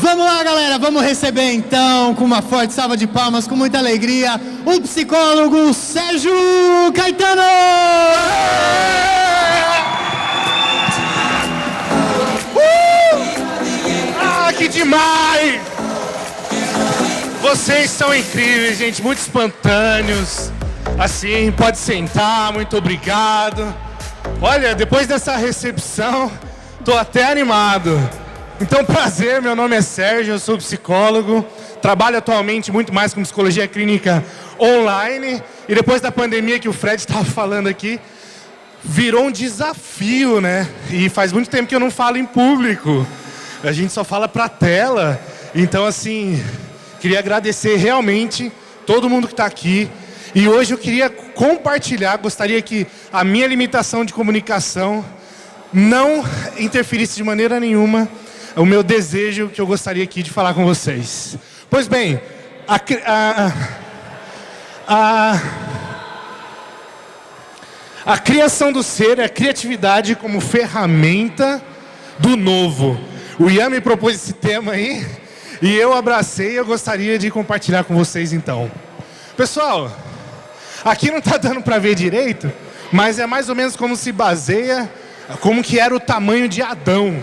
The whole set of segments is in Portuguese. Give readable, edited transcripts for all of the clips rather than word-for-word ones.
Vamos lá, galera, vamos receber então, com uma forte salva de palmas, com muita alegria, o psicólogo Sérgio Caetano! Que demais! Vocês são incríveis, gente, muito espontâneos. Assim, pode sentar, muito obrigado. Olha, depois dessa recepção, tô até animado. Então, prazer, meu nome é Sérgio, eu sou psicólogo. Trabalho atualmente muito mais com psicologia clínica online. E depois da pandemia que o Fred estava falando aqui, virou um desafio, né? E faz muito tempo que eu não falo em público. A gente só fala pra tela. Então, assim, queria agradecer realmente todo mundo que está aqui. E hoje eu queria compartilhar, gostaria que a minha limitação de comunicação não interferisse de maneira nenhuma o meu desejo que eu gostaria aqui de falar com vocês. Pois bem, a criação do ser é a criatividade como ferramenta do novo. O Ian me propôs esse tema aí, e eu abracei e eu gostaria de compartilhar com vocês então. Pessoal, aqui não está dando para ver direito, mas é mais ou menos como se baseia, como que era o tamanho de Adão,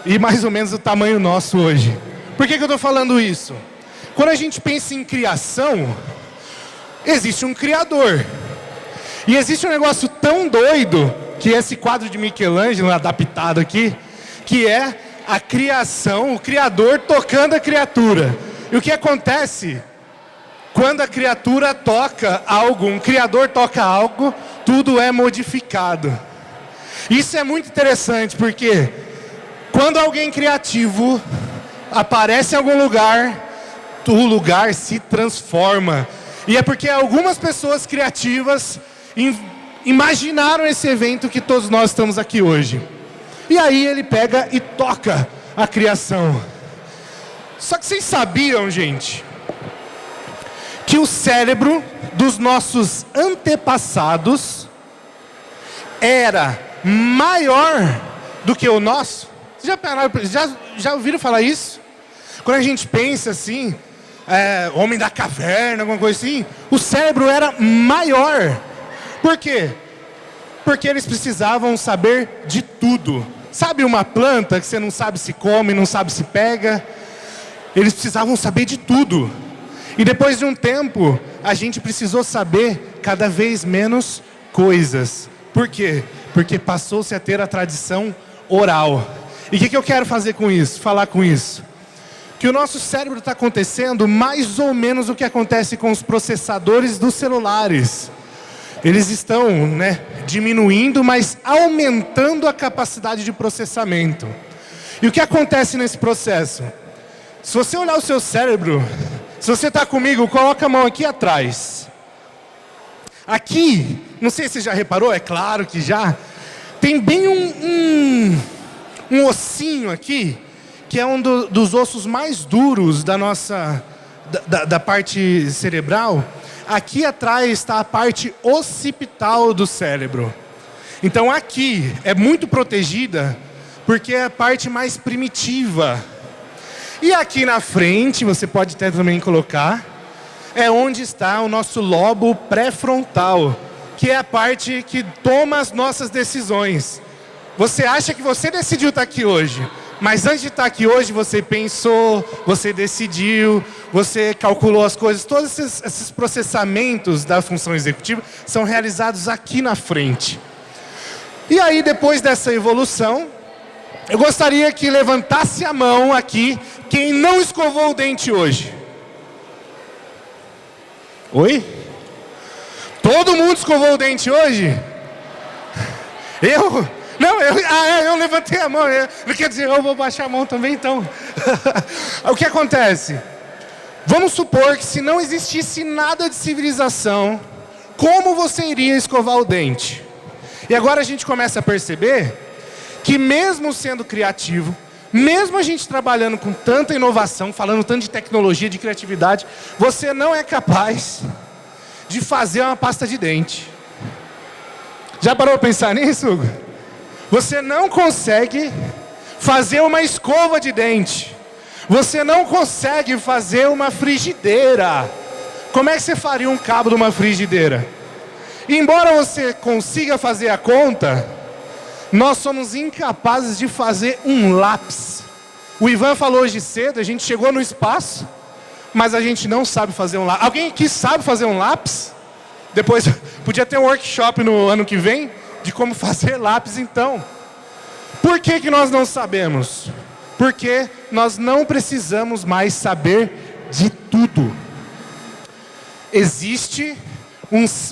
e mais ou menos o tamanho nosso hoje. Por que eu estou falando isso? Quando a gente pensa em criação, existe um criador. E existe um negócio tão doido, que é esse quadro de Michelangelo adaptado aqui, que é a criação, o criador tocando a criatura. E o que acontece quando a criatura toca algo, um criador toca algo, tudo é modificado. Isso é muito interessante, porque quando alguém criativo aparece em algum lugar, o lugar se transforma. E é porque algumas pessoas criativas imaginaram esse evento que todos nós estamos aqui hoje. E aí ele pega e toca a criação. Só que vocês sabiam, gente, que o cérebro dos nossos antepassados era maior do que o nosso? Já ouviram falar isso? Quando a gente pensa assim, homem da caverna, alguma coisa assim, o cérebro era maior. Por quê? Porque eles precisavam saber de tudo. Sabe uma planta que você não sabe se come, não sabe se pega? Eles precisavam saber de tudo. E depois de um tempo, a gente precisou saber cada vez menos coisas. Por quê? Porque passou-se a ter a tradição oral. E o que eu quero fazer com isso? Falar com isso? Que o nosso cérebro está acontecendo mais ou menos o que acontece com os processadores dos celulares. Eles estão, diminuindo, mas aumentando a capacidade de processamento. E o que acontece nesse processo? Se você olhar o seu cérebro, se você está comigo, coloca a mão aqui atrás. Aqui, não sei se você já reparou, é claro que já, tem bem um ossinho aqui, que é um dos ossos mais duros da nossa, da parte cerebral. Aqui atrás está a parte occipital do cérebro. Então aqui é muito protegida, porque é a parte mais primitiva. E aqui na frente, você pode até também colocar, é onde está o nosso lobo pré-frontal, que é a parte que toma as nossas decisões. Você acha que você decidiu estar aqui hoje, mas antes de estar aqui hoje, você pensou, você decidiu, você calculou as coisas. Todos esses processamentos da função executiva são realizados aqui na frente. E aí, depois dessa evolução, eu gostaria que levantasse a mão aqui quem não escovou o dente hoje. Oi? Todo mundo escovou o dente hoje? Eu? Não, eu levantei a mão. Quer dizer, eu vou baixar a mão também, então. O que acontece? Vamos supor que se não existisse nada de civilização, como você iria escovar o dente? E agora a gente começa a perceber que mesmo sendo criativo, mesmo a gente trabalhando com tanta inovação, falando tanto de tecnologia, de criatividade, você não é capaz de fazer uma pasta de dente. Já parou para pensar nisso, Hugo? Você não consegue fazer uma escova de dente. Você não consegue fazer uma frigideira. Como é que você faria um cabo de uma frigideira? Embora você consiga fazer a conta, nós somos incapazes de fazer um lápis. O Ivan falou hoje cedo, a gente chegou no espaço, mas a gente não sabe fazer um lápis. Alguém aqui sabe fazer um lápis? Depois, podia ter um workshop no ano que vem de como fazer lápis então. Por que que nós não sabemos? Porque nós não precisamos mais saber de tudo. Existe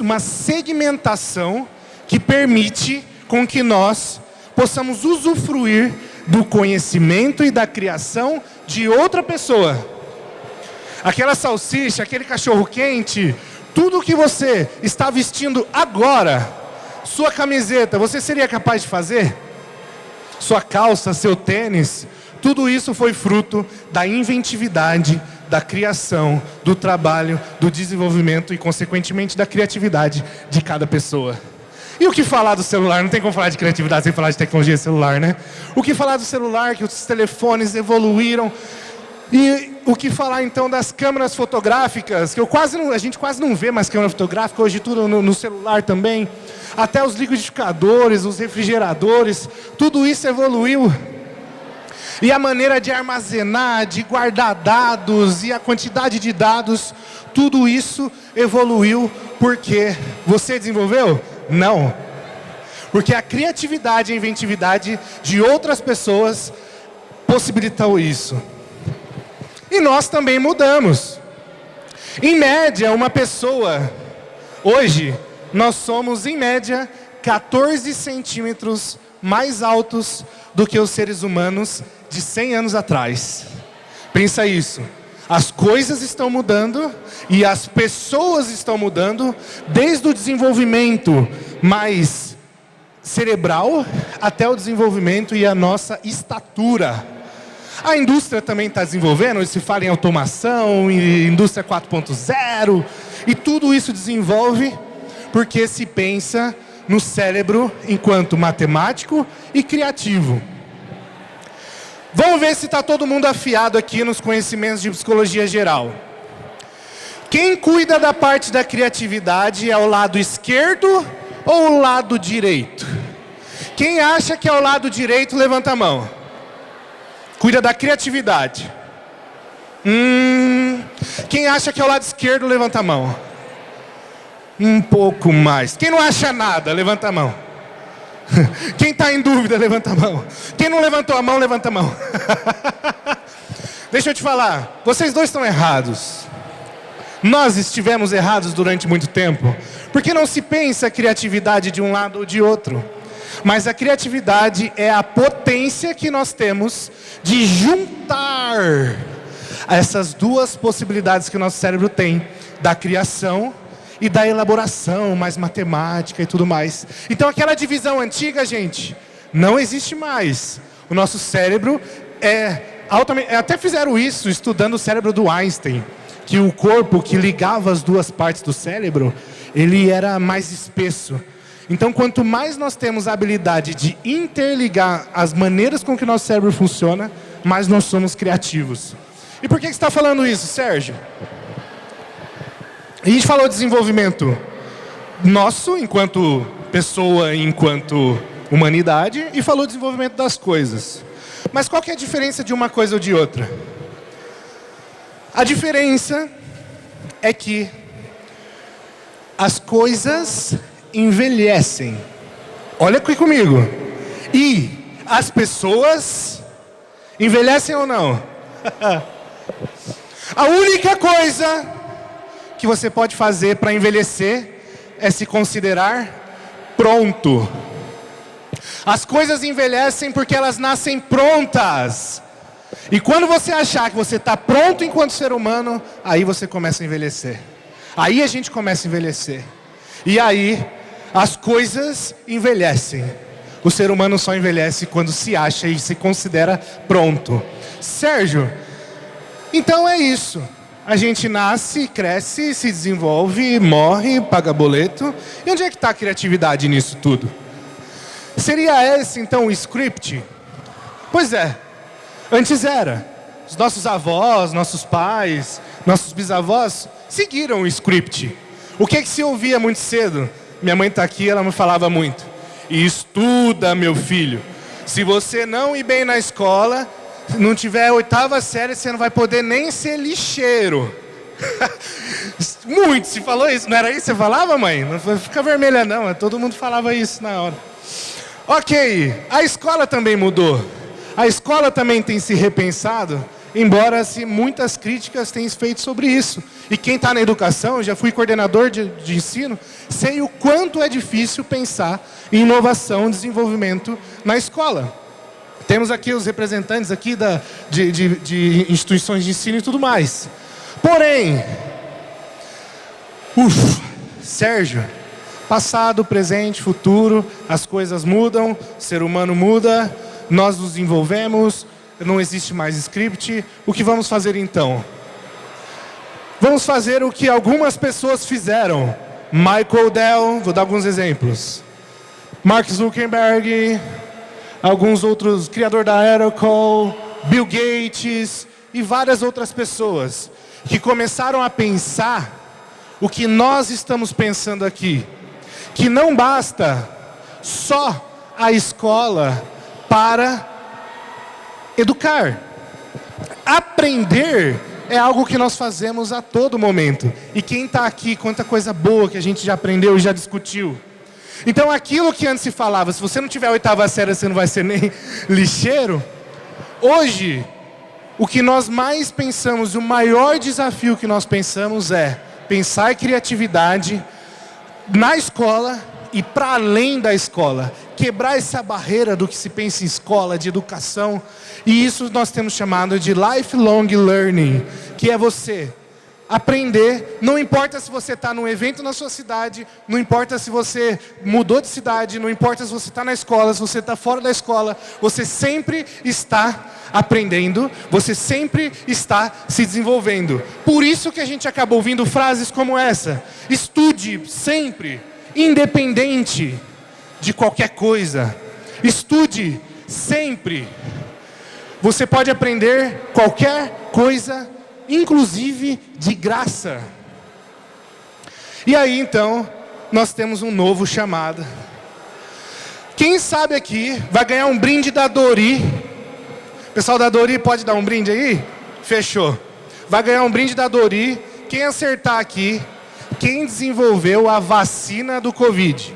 uma segmentação que permite com que nós possamos usufruir do conhecimento e da criação de outra pessoa. Aquela salsicha, aquele cachorro quente, tudo que você está vestindo agora, sua camiseta, você seria capaz de fazer? Sua calça, seu tênis, tudo isso foi fruto da inventividade, da criação, do trabalho, do desenvolvimento e, consequentemente, da criatividade de cada pessoa. E o que falar do celular? Não tem como falar de criatividade sem falar de tecnologia celular, né? O que falar do celular, que os telefones evoluíram. E o que falar, então, das câmeras fotográficas, que a gente quase não vê mais câmera fotográfica, hoje tudo no celular também. Até os liquidificadores, os refrigeradores, tudo isso evoluiu. E a maneira de armazenar, de guardar dados e a quantidade de dados, tudo isso evoluiu porque você desenvolveu? Não. Porque a criatividade e a inventividade de outras pessoas possibilitou isso. E nós também mudamos. Em média, uma pessoa, hoje, nós somos, em média, 14 centímetros mais altos do que os seres humanos de 100 anos atrás. Pensa isso. As coisas estão mudando e as pessoas estão mudando, desde o desenvolvimento mais cerebral até o desenvolvimento e a nossa estatura. A indústria também está desenvolvendo, se fala em automação, em indústria 4.0, e tudo isso desenvolve porque se pensa no cérebro enquanto matemático e criativo. Vamos ver se está todo mundo afiado aqui nos conhecimentos de psicologia geral. Quem cuida da parte da criatividade é o lado esquerdo ou o lado direito? Quem acha que é o lado direito, levanta a mão. Cuida da criatividade. Quem acha que é o lado esquerdo, levanta a mão. Um pouco mais. Quem não acha nada, levanta a mão. Quem está em dúvida, levanta a mão. Quem não levantou a mão, levanta a mão. Deixa eu te falar, vocês dois estão errados. Nós estivemos errados durante muito tempo. Porque não se pensa a criatividade de um lado ou de outro. Mas a criatividade é a potência que nós temos de juntar essas duas possibilidades que o nosso cérebro tem, da criação e da elaboração mais matemática e tudo mais. Então aquela divisão antiga, gente, não existe mais. O nosso cérebro é altamente... Até fizeram isso estudando o cérebro do Einstein, que o corpo que ligava as duas partes do cérebro, ele era mais espesso. Então quanto mais nós temos a habilidade de interligar as maneiras com que o nosso cérebro funciona, mais nós somos criativos. E por que você está falando isso, Sérgio? A gente falou de desenvolvimento nosso, enquanto pessoa, enquanto humanidade, e falou de desenvolvimento das coisas. Mas qual que é a diferença de uma coisa ou de outra? A diferença é que as coisas envelhecem. Olha aqui comigo. E as pessoas envelhecem ou não? A única coisa que você pode fazer para envelhecer é se considerar pronto. As coisas envelhecem porque elas nascem prontas. E quando você achar que você está pronto enquanto ser humano, aí você começa a envelhecer. Aí a gente começa a envelhecer. E aí as coisas envelhecem. O ser humano só envelhece quando se acha e se considera pronto. Sérgio, então é isso. A gente nasce, cresce, se desenvolve, morre, paga boleto. E onde é que está a criatividade nisso tudo? Seria esse, então, o script? Pois é, antes era. Os nossos avós, nossos pais, nossos bisavós seguiram o script. O que se ouvia muito cedo? Minha mãe está aqui, ela me falava muito. Estuda, meu filho. Se você não ir bem na escola, não tiver a 8ª série, você não vai poder nem ser lixeiro. Muito se falou isso. Não era isso que você falava, mãe? Não fica vermelha não, todo mundo falava isso na hora. Ok, a escola também mudou. A escola também tem se repensado, embora muitas críticas tenham feito sobre isso. E quem está na educação, já fui coordenador de ensino, sei o quanto é difícil pensar em inovação e desenvolvimento na escola. Temos aqui os representantes aqui de instituições de ensino e tudo mais. Porém, Sérgio, passado, presente, futuro, as coisas mudam, o ser humano muda, nós nos envolvemos, não existe mais script. O que vamos fazer então? Vamos fazer o que algumas pessoas fizeram. Michael Dell, vou dar alguns exemplos. Mark Zuckerberg, alguns outros, criador da Oracle, Bill Gates e várias outras pessoas que começaram a pensar o que nós estamos pensando aqui. Que não basta só a escola para educar. Aprender é algo que nós fazemos a todo momento. E quem está aqui, quanta coisa boa que a gente já aprendeu e já discutiu. Então aquilo que antes se falava, se você não tiver a 8ª série, você não vai ser nem lixeiro. Hoje, o que nós mais pensamos, o maior desafio que nós pensamos é pensar em criatividade na escola e para além da escola. Quebrar essa barreira do que se pensa em escola, de educação. E isso nós temos chamado de lifelong learning, que é você aprender, não importa se você está num evento na sua cidade, não importa se você mudou de cidade, não importa se você está na escola, se você está fora da escola, você sempre está aprendendo, você sempre está se desenvolvendo. Por isso que a gente acaba ouvindo frases como essa: estude sempre, independente de qualquer coisa. Estude sempre. Você pode aprender qualquer coisa, inclusive de graça. E aí então, nós temos um novo chamado. Quem sabe aqui vai ganhar um brinde da Dori. Pessoal da Dori, pode dar um brinde aí? Fechou. Vai ganhar um brinde da Dori. Quem acertar aqui, quem desenvolveu a vacina do Covid?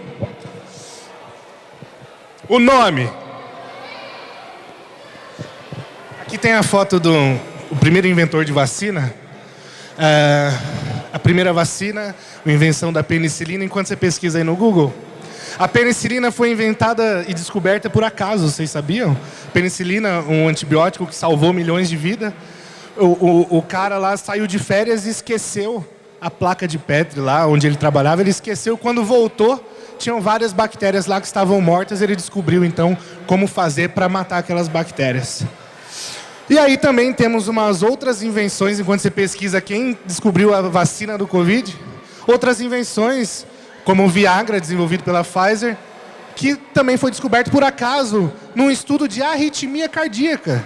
O nome. Aqui tem a foto do primeiro inventor de vacina. A primeira vacina, a invenção da penicilina, enquanto você pesquisa aí no Google. A penicilina foi inventada e descoberta por acaso, vocês sabiam? Penicilina, um antibiótico que salvou milhões de vidas. O cara lá saiu de férias e esqueceu a placa de Petri lá onde ele trabalhava. Ele esqueceu, quando voltou, tinham várias bactérias lá que estavam mortas. Ele descobriu então como fazer para matar aquelas bactérias. E aí também temos umas outras invenções, enquanto você pesquisa quem descobriu a vacina do Covid. Outras invenções, como o Viagra, desenvolvido pela Pfizer, que também foi descoberto por acaso num estudo de arritmia cardíaca.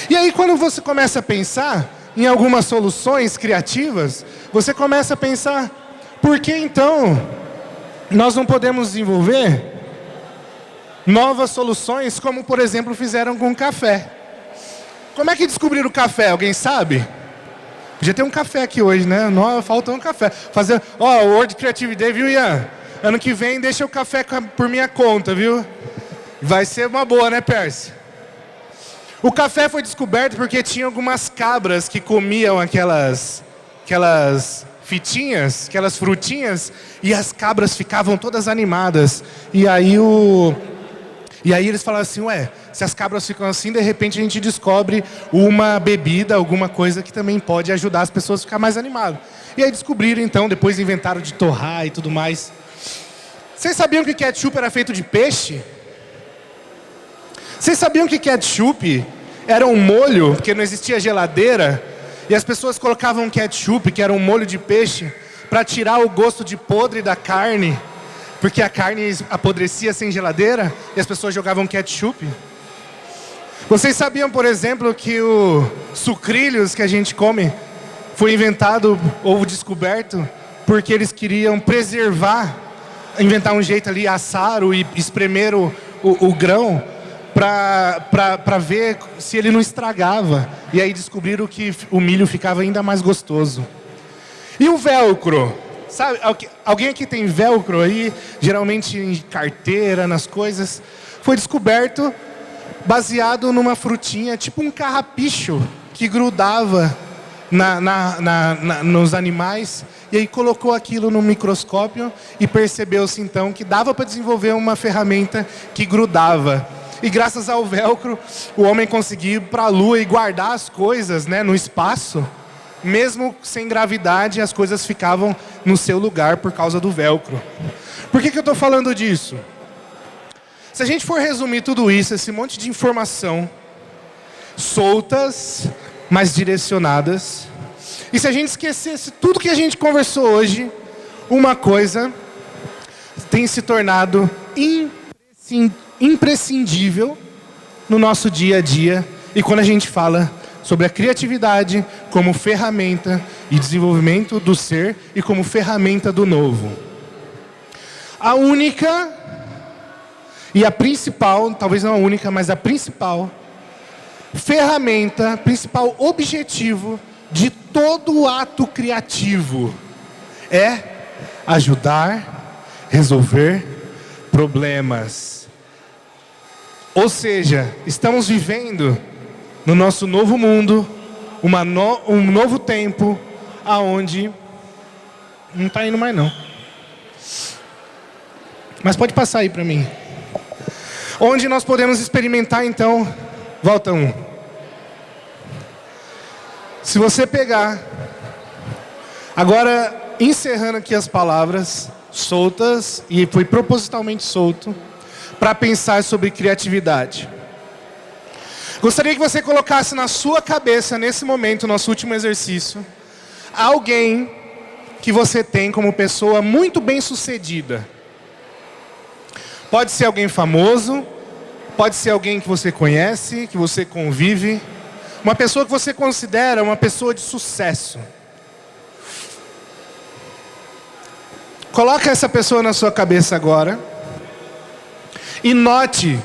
E aí quando você começa a pensar em algumas soluções criativas, você começa a pensar, por que então nós não podemos desenvolver novas soluções, como por exemplo fizeram com o café? Como é que descobriram o café? Alguém sabe? Podia ter um café aqui hoje, né? Não, faltou um café. Fazer, o World Creative Day, viu, Ian? Ano que vem deixa o café por minha conta, viu? Vai ser uma boa, né, Percy? O café foi descoberto porque tinha algumas cabras que comiam aquelas fitinhas, aquelas frutinhas, e as cabras ficavam todas animadas. E aí eles falaram assim, se as cabras ficam assim, de repente a gente descobre uma bebida, alguma coisa que também pode ajudar as pessoas a ficar mais animadas. E aí descobriram então, depois inventaram de torrar e tudo mais. Vocês sabiam que ketchup era feito de peixe? Vocês sabiam que ketchup era um molho, porque não existia geladeira, e as pessoas colocavam ketchup, que era um molho de peixe, para tirar o gosto de podre da carne, porque a carne apodrecia sem geladeira, e as pessoas jogavam ketchup? Vocês sabiam, por exemplo, que o sucrilhos que a gente come foi inventado ou descoberto porque eles queriam preservar, inventar um jeito ali, assar e espremer o grão para ver se ele não estragava. E aí descobriram que o milho ficava ainda mais gostoso. E o velcro? Sabe, alguém aqui tem velcro aí? Geralmente em carteira, nas coisas. Foi descoberto baseado numa frutinha, tipo um carrapicho, que grudava nos animais. E aí colocou aquilo no microscópio e percebeu-se então que dava para desenvolver uma ferramenta que grudava. E graças ao velcro, o homem conseguiu ir para a lua e guardar as coisas, né, no espaço. Mesmo sem gravidade, as coisas ficavam no seu lugar por causa do velcro. Por que eu estou falando disso? Se a gente for resumir tudo isso, esse monte de informação, soltas, mas direcionadas, e se a gente esquecesse tudo que a gente conversou hoje, uma coisa tem se tornado imprescindível no nosso dia a dia, e quando a gente fala sobre a criatividade como ferramenta e desenvolvimento do ser e como ferramenta do novo. A única e a principal, talvez não a única, mas a principal ferramenta, principal objetivo de todo ato criativo é ajudar, resolver problemas. Ou seja, estamos vivendo no nosso novo mundo, um novo tempo, aonde não está indo mais não. Mas pode passar aí para mim. Onde nós podemos experimentar então, volta um. Se você pegar, agora encerrando aqui as palavras soltas, e foi propositalmente solto, para pensar sobre criatividade. Gostaria que você colocasse na sua cabeça, nesse momento, nosso último exercício, alguém que você tem como pessoa muito bem sucedida. Pode ser alguém famoso, pode ser alguém que você conhece, que você convive, uma pessoa que você considera uma pessoa de sucesso. Coloca essa pessoa na sua cabeça agora e note,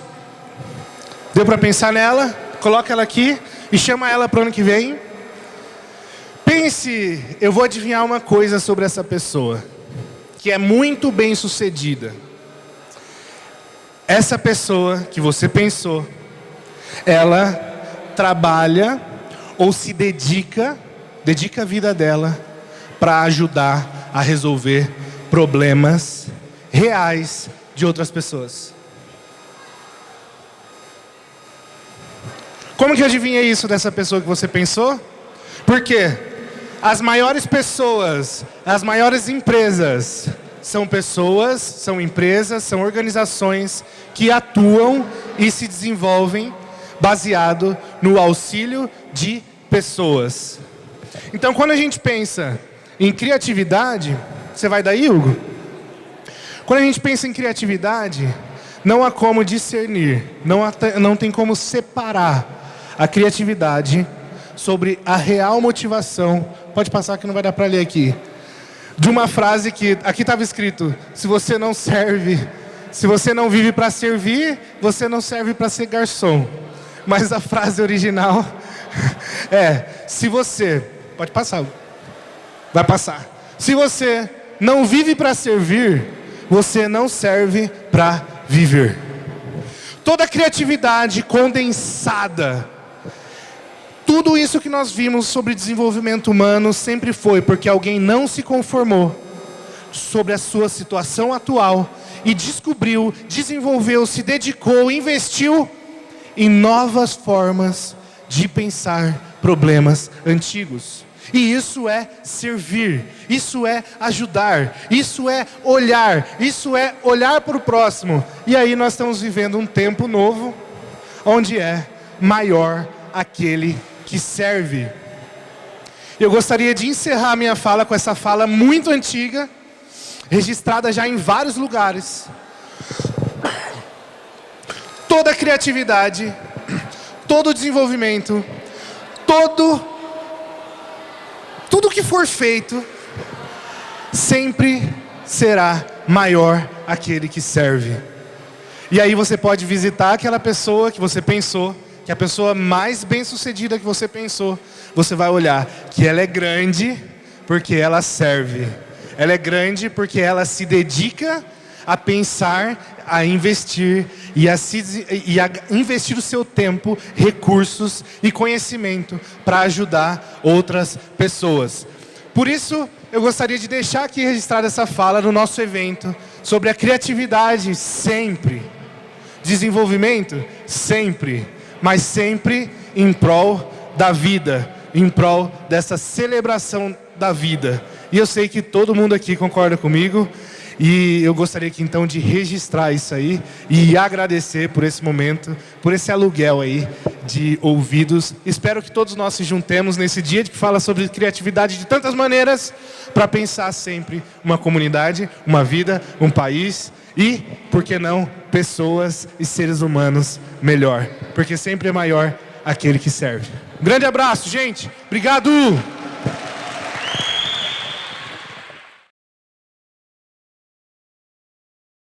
deu para pensar nela? Coloca ela aqui e chama ela para o ano que vem. Pense, eu vou adivinhar uma coisa sobre essa pessoa, que é muito bem sucedida. Essa pessoa que você pensou, ela trabalha ou se dedica a vida dela para ajudar a resolver problemas reais de outras pessoas. Como que eu adivinhei isso dessa pessoa que você pensou? Porque as maiores pessoas, as maiores empresas, são pessoas, são empresas, são organizações que atuam e se desenvolvem baseado no auxílio de pessoas. Então, quando a gente pensa em criatividade, você vai daí, Hugo? Quando a gente pensa em criatividade, não há como discernir, não tem como separar a criatividade sobre a real motivação. Pode passar que não vai dar para ler aqui. De uma frase que aqui estava escrito: se você não serve, se você não vive para servir, você não serve para ser garçom. Mas a frase original é: se você, pode passar, vai passar. Se você não vive para servir, você não serve para viver. Toda a criatividade condensada, tudo isso que nós vimos sobre desenvolvimento humano sempre foi porque alguém não se conformou sobre a sua situação atual e descobriu, desenvolveu, se dedicou, investiu em novas formas de pensar problemas antigos. E isso é servir, isso é ajudar, isso é olhar para o próximo. E aí nós estamos vivendo um tempo novo, onde é maior aquele que serve. Eu gostaria de encerrar minha fala com essa fala muito antiga, registrada já em vários lugares. Toda criatividade todo desenvolvimento, tudo que for feito, sempre será maior aquele que serve. E aí você pode visitar aquela pessoa que você pensou, que é a pessoa mais bem-sucedida que você pensou. Você vai olhar que ela é grande porque ela serve. Ela é grande porque ela se dedica a pensar, a investir e a investir o seu tempo, recursos e conhecimento para ajudar outras pessoas. Por isso, eu gostaria de deixar aqui registrada essa fala no nosso evento sobre a criatividade sempre, desenvolvimento sempre, mas sempre em prol da vida, em prol dessa celebração da vida. E eu sei que todo mundo aqui concorda comigo. E eu gostaria aqui então de registrar isso aí e agradecer por esse momento, por esse aluguel aí de ouvidos. Espero que todos nós se juntemos nesse dia que fala sobre criatividade de tantas maneiras para pensar sempre uma comunidade, uma vida, um país e, por que não, pessoas e seres humanos melhor. Porque sempre é maior aquele que serve. Um grande abraço, gente. Obrigado!